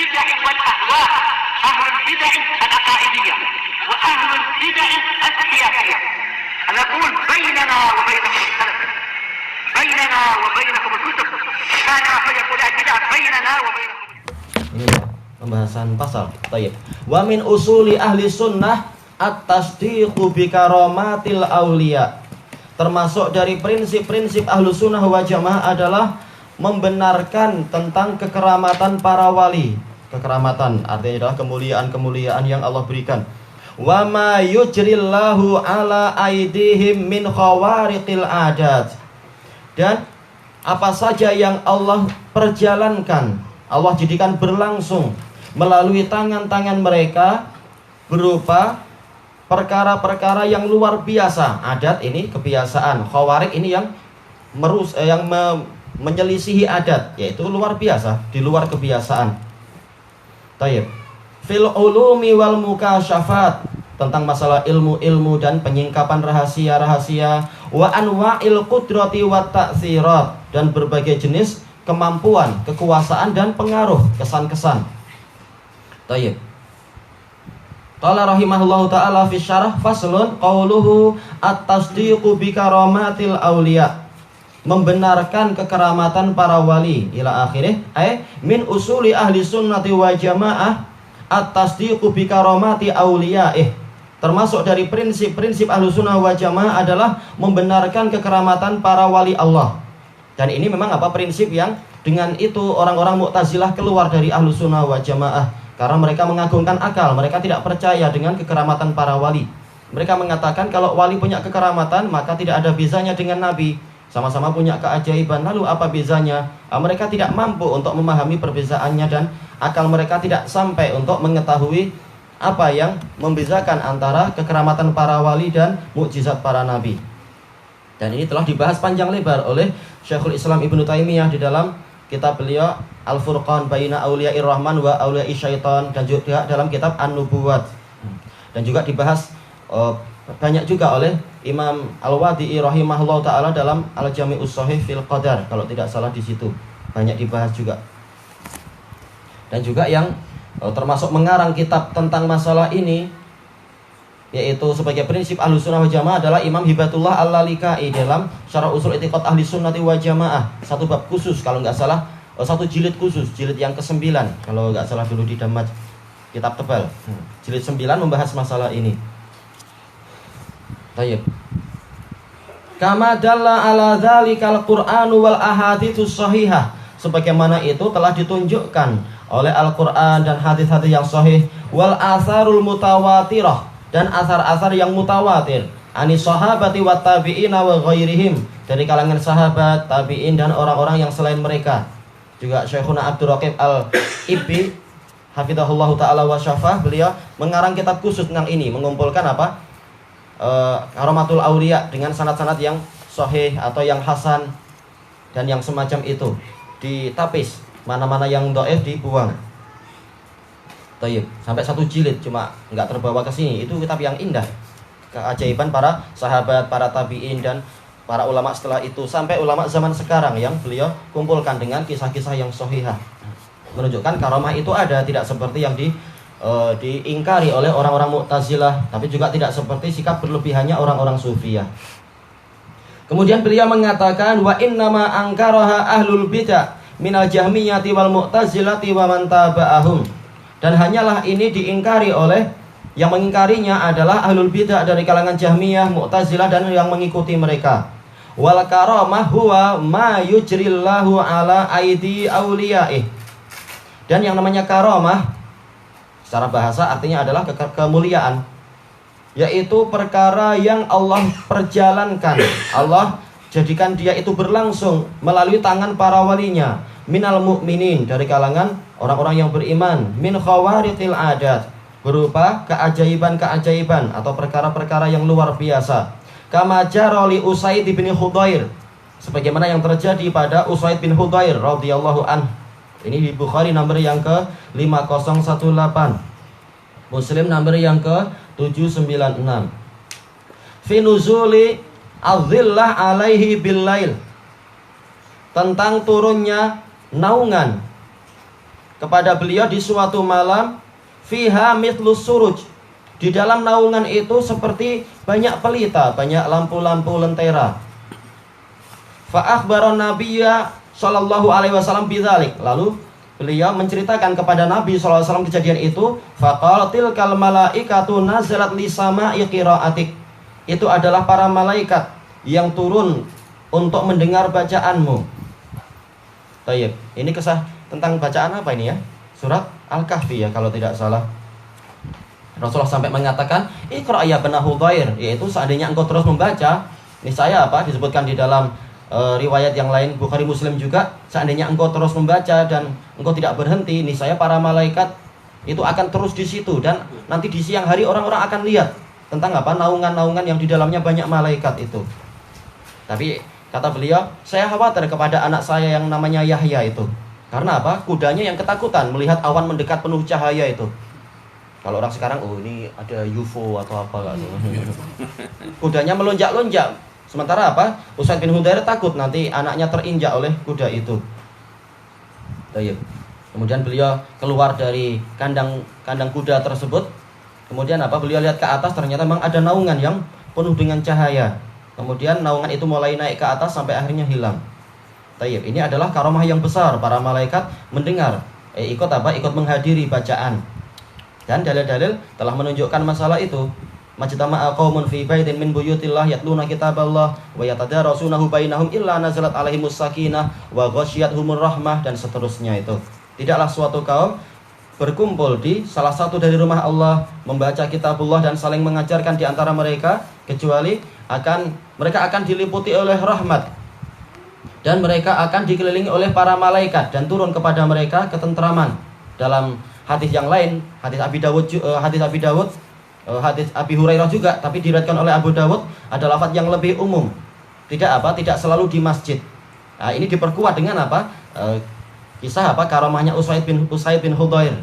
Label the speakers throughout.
Speaker 1: البدع والأهواء، أهل البدع العقائدية وأهل البدع السياسية. نقول بيننا وبينكم السلف، بيننا وبينكم الكتب، كان فيقول البدع بيننا وبينكم.
Speaker 2: Ini pembahasan pasal. Baik. Wa min usuli ahli sunnah at-tasdiqu bi karamatil auliya. Termasuk dari prinsip-prinsip ahlu sunnah wal jamaah adalah membenarkan tentang kekeramatan para wali. Kekeramatan artinya adalah kemuliaan-kemuliaan yang Allah berikan. Wa ma yujrillahu ala aidihim min khawariqil adat. Dan apa saja yang Allah perjalankan, Allah jadikan berlangsung melalui tangan-tangan mereka berupa perkara-perkara yang luar biasa. Adat ini kebiasaan, khawarik ini yang menyelisihi adat, yaitu luar biasa, di luar kebiasaan. Tayyib. Fil ulumi wal mukasyafat, tentang masalah ilmu-ilmu dan penyingkapan rahasia-rahasia, wa anwa'il qudrati wat ta'tsirat, dan berbagai jenis kemampuan, kekuasaan dan pengaruh, kesan-kesan. Tayyib. Qala rahimahullahu ta'ala fi syarah faslun qauluhu at-tasdiqu bi karamatil auliya. Membenarkan kekeramatan para wali ila akhirih, min usuli ahli sunnati wa jamaah at-tasdiqu bi karamati auliyaih. Termasuk dari prinsip-prinsip ahli sunnah wa jamaah adalah membenarkan kekeramatan para wali Allah. Dan ini memang prinsip yang dengan itu orang-orang Mu'tazilah keluar dari ahli sunnah wa jamaah, karena mereka mengagungkan akal, mereka tidak percaya dengan kekeramatan para wali. Mereka mengatakan kalau wali punya kekeramatan maka tidak ada bezanya dengan nabi, sama-sama punya keajaiban, lalu apa bezanya? Mereka tidak mampu untuk memahami perbezaannya dan akal mereka tidak sampai untuk mengetahui apa yang membezakan antara kekeramatan para wali dan mukjizat para nabi. Dan ini telah dibahas panjang lebar oleh Syekhul Islam Ibnu Taimiyah di dalam kitab beliau Al-Furqan Baina Auliya'ir Rahman wa Auliya'i Syaitan, dan juga dalam kitab An-Nubuwat. Dan juga dibahas banyak juga oleh Imam Al-Wadi'i rahimahullah ta'ala dalam Al-Jami'us Shahih fil Qadar, kalau tidak salah di situ banyak dibahas juga. Dan juga yang termasuk mengarang kitab tentang masalah ini, yaitu sebagai prinsip Ahlus Sunnah wal Jamaah, adalah Imam Hibatullah Al-Lalikai dalam Syarah Ushul I'tiqad Ahli Sunnati wal Jamaah. Satu bab khusus kalau nggak salah, satu jilid khusus, jilid yang ke-9 kalau nggak salah dulu di Damaj, kitab tebal. Jilid 9 membahas masalah ini. Tayyib. Kama dalla ala dzalikal Qur'anu wal ahaditsus shahihah, sebagaimana itu telah ditunjukkan oleh Al-Qur'an dan hadis-hadis yang sahih, wal atharul mutawatirah, dan asar-asar yang mutawatir, anis sahabati wat tabi'ina wa ghairihim, dari kalangan sahabat, tabi'in dan orang-orang yang selain mereka. Juga Syekhuna Abdul Raqib Al-Ibbi hafizahullahu ta'ala wa syafah, beliau mengarang kitab khusus tentang ini, mengumpulkan Karamatul Auliya dengan sanad-sanad yang sahih atau yang hasan dan yang semacam itu, ditapis, mana-mana yang dhaif dibuang. Tayyib. Sampai satu jilid, cuma nggak terbawa ke sini. Itu kitab yang indah, keajaiban para sahabat, para tabi'in dan para ulama setelah itu, sampai ulama zaman sekarang yang beliau kumpulkan dengan kisah-kisah yang sahihah, menunjukkan karamah itu ada, tidak seperti yang diingkari oleh orang-orang Mu'tazilah, tapi juga tidak seperti sikap berlebihannya orang-orang Sufiyah. Kemudian beliau mengatakan, wa innama angkaraha ahlul bid'ah minal jahmiyati wal mu'tazilati wa man taba'ahum. Dan hanyalah ini diingkari oleh, yang mengingkarinya adalah ahlul bid'ah dari kalangan Jahmiyah, Mu'tazilah dan yang mengikuti mereka. Wal karamah huwa ma yujrillahu ala aidi auliyaih. Dan yang namanya karamah secara bahasa artinya adalah kemuliaan, yaitu perkara yang Allah perjalankan, Allah jadikan dia itu berlangsung melalui tangan para walinya, minal mu'minin, dari kalangan orang-orang yang beriman, min khawariqil adat, berupa keajaiban-keajaiban atau perkara-perkara yang luar biasa. Kama jara li Usaid bin Hudhair, sebagaimana yang terjadi pada Usaid bin Hudhair radhiyallahu anhu. Ini di Bukhari nomor yang ke-5018, Muslim nomor yang ke-796. Fi nuzuli az-zillah alaihi bil lail, tentang turunnya naungan kepada beliau di suatu malam, fiha mithlus suruj. Di dalam naungan itu seperti banyak pelita, banyak lampu-lampu lentera. Fa akhbaron nabiyya sallallahu alaihi wasallam bidzalik. Lalu beliau menceritakan kepada Nabi sallallahu alaihi wasallam kejadian itu. Faqalatil kal malaikatu nazalat li sama'i qiraatik. Itu adalah para malaikat yang turun untuk mendengar bacaanmu. Tayyib. Ini kisah tentang bacaan apa ini ya? Surat Al-Kahfi ya kalau tidak salah. Rasulullah sampai mengatakan, "Iqra ya bana Hudzair," yaitu seandainya engkau terus membaca, niscaya apa disebutkan di dalam riwayat yang lain Bukhari Muslim juga, seandainya engkau terus membaca dan engkau tidak berhenti, niscaya para malaikat itu akan terus di situ, dan nanti di siang hari orang-orang akan lihat tentang apa naungan-naungan yang di dalamnya banyak malaikat itu. Tapi kata beliau, saya khawatir kepada anak saya yang namanya Yahya itu. Karena apa? Kudanya yang ketakutan melihat awan mendekat penuh cahaya itu. Kalau orang sekarang, oh ini ada UFO atau apa gitu. Kudanya melonjak-lonjak. Sementara apa? Usaid bin Hudzair takut nanti anaknya terinjak oleh kuda itu. Kemudian beliau keluar dari kandang kuda tersebut. Kemudian apa? Beliau lihat ke atas, ternyata memang ada naungan yang penuh dengan cahaya. Kemudian naungan itu mulai naik ke atas sampai akhirnya hilang. Ini adalah karomah yang besar, para malaikat mendengar, ikut menghadiri bacaan. Dan dalil-dalil telah menunjukkan masalah itu. Majtama'a qaumun fi baitin min buyutillah yatluna kitaballah wa yatadarasunahu bainahum illa nazalat alaihimus sakinah wa ghasyiyatuhumur rahmah, dan seterusnya itu. Tidaklah suatu kaum berkumpul di salah satu dari rumah Allah membaca kitabullah dan saling mengajarkan di antara mereka, kecuali mereka akan diliputi oleh rahmat, dan mereka akan dikelilingi oleh para malaikat, dan turun kepada mereka ketentraman. Dalam hadis yang lain, hadis Abi Hurairah juga, tapi diriwayatkan oleh Abu Dawud, ada lafaz yang lebih umum. Tidak selalu di masjid. Nah, ini diperkuat dengan apa? Kisah apa? Karomahnya Usaid bin Hudzair.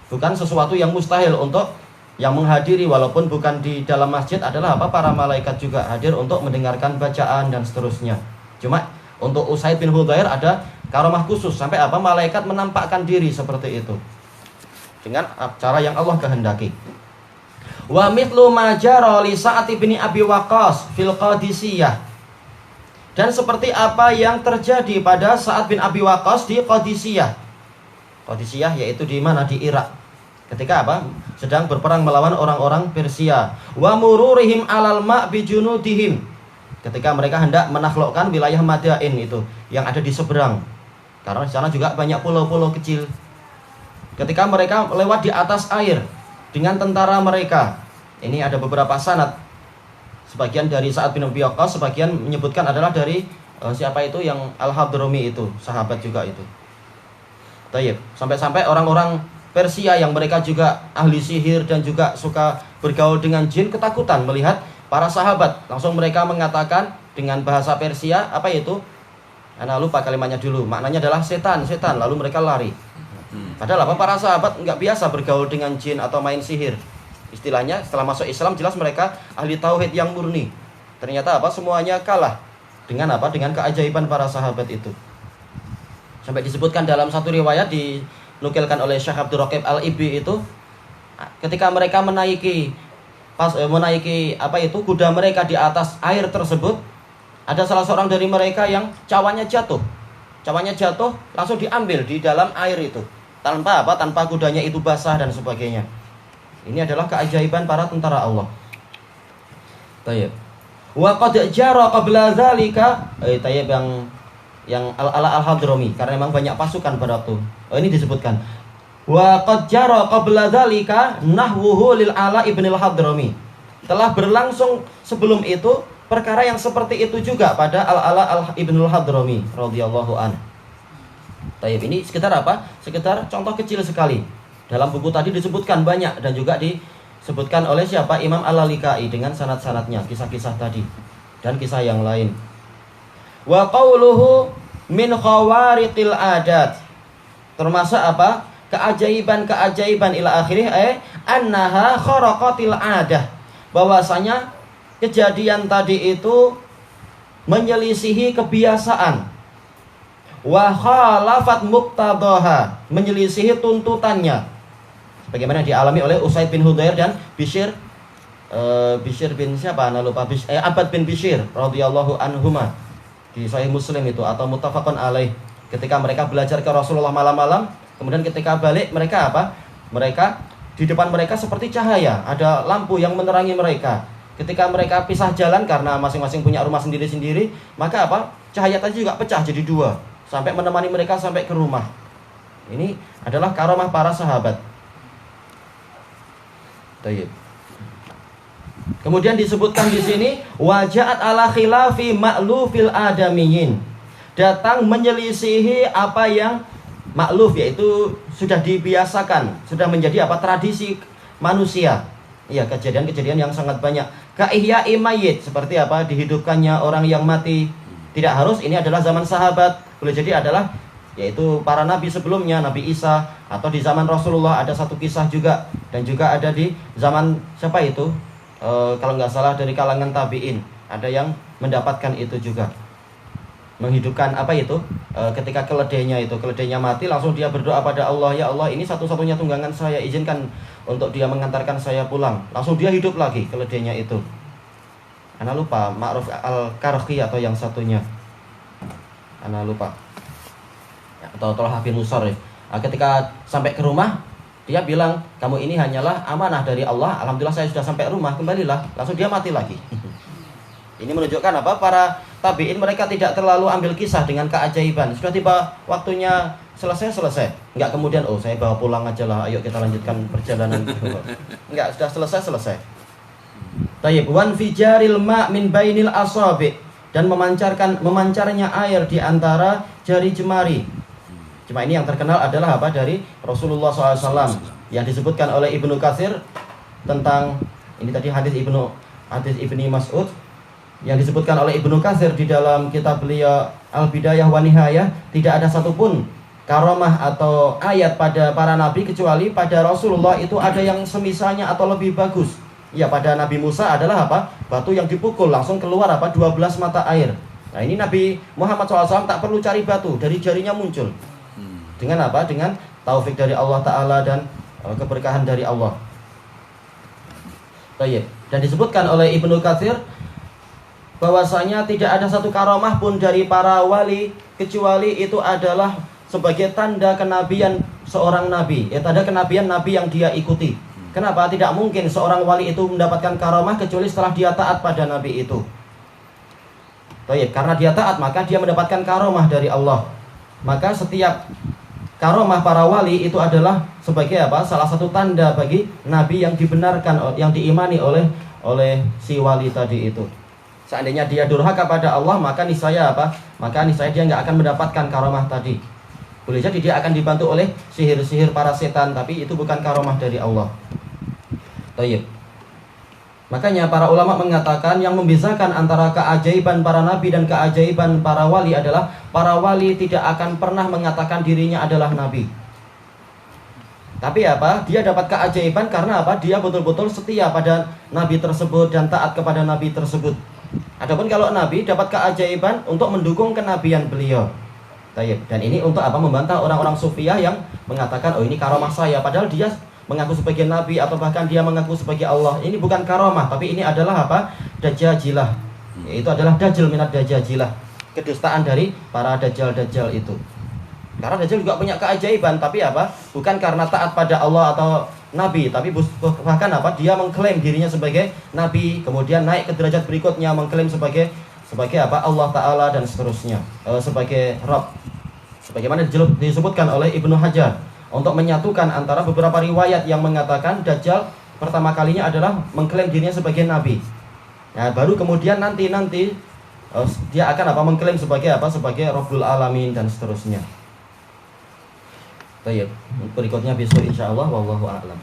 Speaker 2: Bukan sesuatu yang mustahil untuk yang menghadiri, walaupun bukan di dalam masjid, adalah apa? Para malaikat juga hadir untuk mendengarkan bacaan dan seterusnya. Cuma untuk Usaid bin Hudzair ada karomah khusus sampai apa? Malaikat menampakkan diri seperti itu dengan cara yang Allah kehendaki. Wa mithlu ma jara li Sa'ad bin Abi Waqqas fil Qadisiyah. Dan seperti apa yang terjadi pada Sa'ad bin Abi Waqqas di Qadisiyah. Qadisiyah yaitu di mana? Di Irak. Ketika apa? Sedang berperang melawan orang-orang Persia. Wa mururihim alal ma' bi junudihim. Ketika mereka hendak menaklukkan wilayah Madain itu yang ada di seberang. Karena di sana juga banyak pulau-pulau kecil. Ketika mereka lewat di atas air dengan tentara mereka. Ini ada beberapa sanad. Sebagian dari Sa'ad bin Abi Waqqas, sebagian menyebutkan adalah dari siapa itu yang Al-Hadrami itu, sahabat juga itu. Sampai-sampai orang-orang Persia yang mereka juga ahli sihir dan juga suka bergaul dengan jin ketakutan melihat para sahabat. Langsung mereka mengatakan dengan bahasa Persia, apa itu? Ana lupa kalimatnya dulu. Maknanya adalah setan. Lalu mereka lari. Padahal apa? Para sahabat nggak biasa bergaul dengan jin atau main sihir. Istilahnya setelah masuk Islam jelas mereka ahli tauhid yang murni. Ternyata apa? Semuanya kalah dengan apa? Dengan keajaiban para sahabat itu. Sampai disebutkan dalam satu riwayat dinukilkan oleh Syekh Abdul Raqib Al-Ibi itu, ketika mereka menaiki apa itu kuda mereka di atas air tersebut, ada salah seorang dari mereka yang cawannya jatuh langsung diambil di dalam air itu. Tanpa kudanya itu basah dan sebagainya. Ini adalah keajaiban para tentara Allah. Wa qad jara qabla dzalika, yang Al-Hadrami, karena memang banyak pasukan pada waktu. Ini disebutkan. Wa qad jara qabla dzalika nahwuhu lil Ala ibn al-Hadrami. Telah berlangsung sebelum itu perkara yang seperti itu juga pada Al-Ala ibn al-Hadrami radhiyallahu anhu. Ini sekitar apa? Sekitar contoh kecil sekali. Dalam buku tadi disebutkan banyak dan juga disebutkan oleh siapa? Imam Al-Lalikai dengan sanad-sanadnya, kisah-kisah tadi dan kisah yang lain. Wa qauluhu min khawariqil adat. Termasuk apa? Keajaiban ila akhirih annaha kharaqatil adah. Bahwasanya kejadian tadi itu menyelisihi kebiasaan. wa khalafat muqtadaha, menyelisihi tuntutannya. Sebagaimana dialami oleh Usaid bin Hudayr dan Bishr bin siapa? Ana lupa. Abbad bin Bishr radhiyallahu anhuma. Di Sahih Muslim itu atau muttafaqun alaih. Ketika mereka belajar ke Rasulullah malam-malam, kemudian ketika balik mereka apa? Mereka di depan mereka seperti cahaya, ada lampu yang menerangi mereka. Ketika mereka pisah jalan karena masing-masing punya rumah sendiri-sendiri, maka apa? Cahaya tadi juga pecah jadi dua, sampai menemani mereka sampai ke rumah. Ini adalah karomah para sahabat. Tayyib. Kemudian disebutkan di sini waja'at ala khilafi ma'lufil adamiyin. Datang menyelisihi apa yang makluf, yaitu sudah dibiasakan, sudah menjadi apa? Tradisi manusia. Iya, kejadian-kejadian yang sangat banyak. Ka'ihya'i mayyit, seperti apa? Dihidupkannya orang yang mati. Tidak harus ini adalah zaman sahabat, boleh jadi adalah yaitu para nabi sebelumnya, Nabi Isa, atau di zaman Rasulullah ada satu kisah juga, dan juga ada di zaman siapa itu? Kalau nggak salah dari kalangan tabi'in, ada yang mendapatkan itu juga. Menghidupkan apa itu? Ketika keledainya mati, langsung dia berdoa pada Allah, ya Allah, ini satu-satunya tunggangan saya, izinkan untuk dia mengantarkan saya pulang. Langsung dia hidup lagi keledainya itu. Ana lupa, Ma'ruf al-Karhi atau yang satunya. Ana lupa. Atau Thalhah bin Musarrif. Ketika sampai ke rumah, dia bilang, kamu ini hanyalah amanah dari Allah. Alhamdulillah saya sudah sampai rumah, kembalilah. Langsung dia mati lagi. Ini menunjukkan apa? Para tabi'in mereka tidak terlalu ambil kisah dengan keajaiban. Sudah tiba waktunya selesai. Enggak kemudian, oh saya bawa pulang aja lah, ayo kita lanjutkan perjalanan. Enggak, sudah selesai. Tayyib, wan fijaril ma' min bainil asabi, dan memancarnya air di antara jari jemari. Cuma ini yang terkenal adalah apa? Dari Rasulullah SAW yang disebutkan oleh Ibnu Katsir tentang ini tadi hadis Ibni Mas'ud yang disebutkan oleh Ibnu Katsir di dalam kitab beliau Al-Bidayah wa Nihayah. Tidak ada satupun karomah atau ayat pada para nabi kecuali pada Rasulullah itu ada yang semisalnya atau lebih bagus. Ya, pada Nabi Musa adalah apa? Batu yang dipukul langsung keluar apa? 12 mata air. Nah, ini Nabi Muhammad SAW tak perlu cari batu, dari jarinya muncul. Dengan apa? Dengan taufik dari Allah Ta'ala dan keberkahan dari Allah. Baik. Dan disebutkan oleh Ibnu Katsir bahwasanya tidak ada satu karomah pun dari para wali kecuali itu adalah sebagai tanda kenabian seorang nabi, ya, tanda kenabian nabi yang dia ikuti. Kenapa? Tidak mungkin seorang wali itu mendapatkan karomah kecuali setelah dia taat pada nabi itu. Baik, karena dia taat maka dia mendapatkan karomah dari Allah. Maka setiap karomah para wali itu adalah sebagai apa? Salah satu tanda bagi nabi yang dibenarkan, yang diimani oleh si wali tadi itu. Seandainya dia durhaka pada Allah, maka niscaya apa? Maka niscaya dia nggak akan mendapatkan karomah tadi. Boleh jadi dia akan dibantu oleh sihir-sihir para setan, tapi itu bukan karomah dari Allah. Tayyib. Makanya para ulama mengatakan yang membedakan antara keajaiban para nabi dan keajaiban para wali adalah para wali tidak akan pernah mengatakan dirinya adalah nabi. Tapi apa? Dia dapat keajaiban karena apa? Dia betul-betul setia pada nabi tersebut dan taat kepada nabi tersebut. Adapun kalau nabi dapat keajaiban untuk mendukung kenabian beliau. Tayyib. Dan ini untuk apa? Membantah orang-orang sufiyah yang mengatakan, oh ini karomah saya, padahal dia mengaku sebagai nabi atau bahkan dia mengaku sebagai Allah. Ini bukan karomah, tapi ini adalah apa? Dajajilah. Itu adalah dajjal minat dajajilah. Kedustaan dari para dajjal-dajjal itu. Karena dajjal juga punya keajaiban, tapi apa? Bukan karena taat pada Allah atau nabi, tapi bahkan apa? Dia mengklaim dirinya sebagai nabi, kemudian naik ke derajat berikutnya mengklaim sebagai apa? Allah Ta'ala dan seterusnya, sebagai Rabb. Sebagaimana disebutkan oleh Ibnu Hajar untuk menyatukan antara beberapa riwayat yang mengatakan Dajjal pertama kalinya adalah mengklaim dirinya sebagai nabi. Nah, baru kemudian nanti dia akan apa? Mengklaim sebagai apa? Sebagai Rabbul Alamin dan seterusnya. Baik, berikutnya besok insyaallah, wallahu a'lam.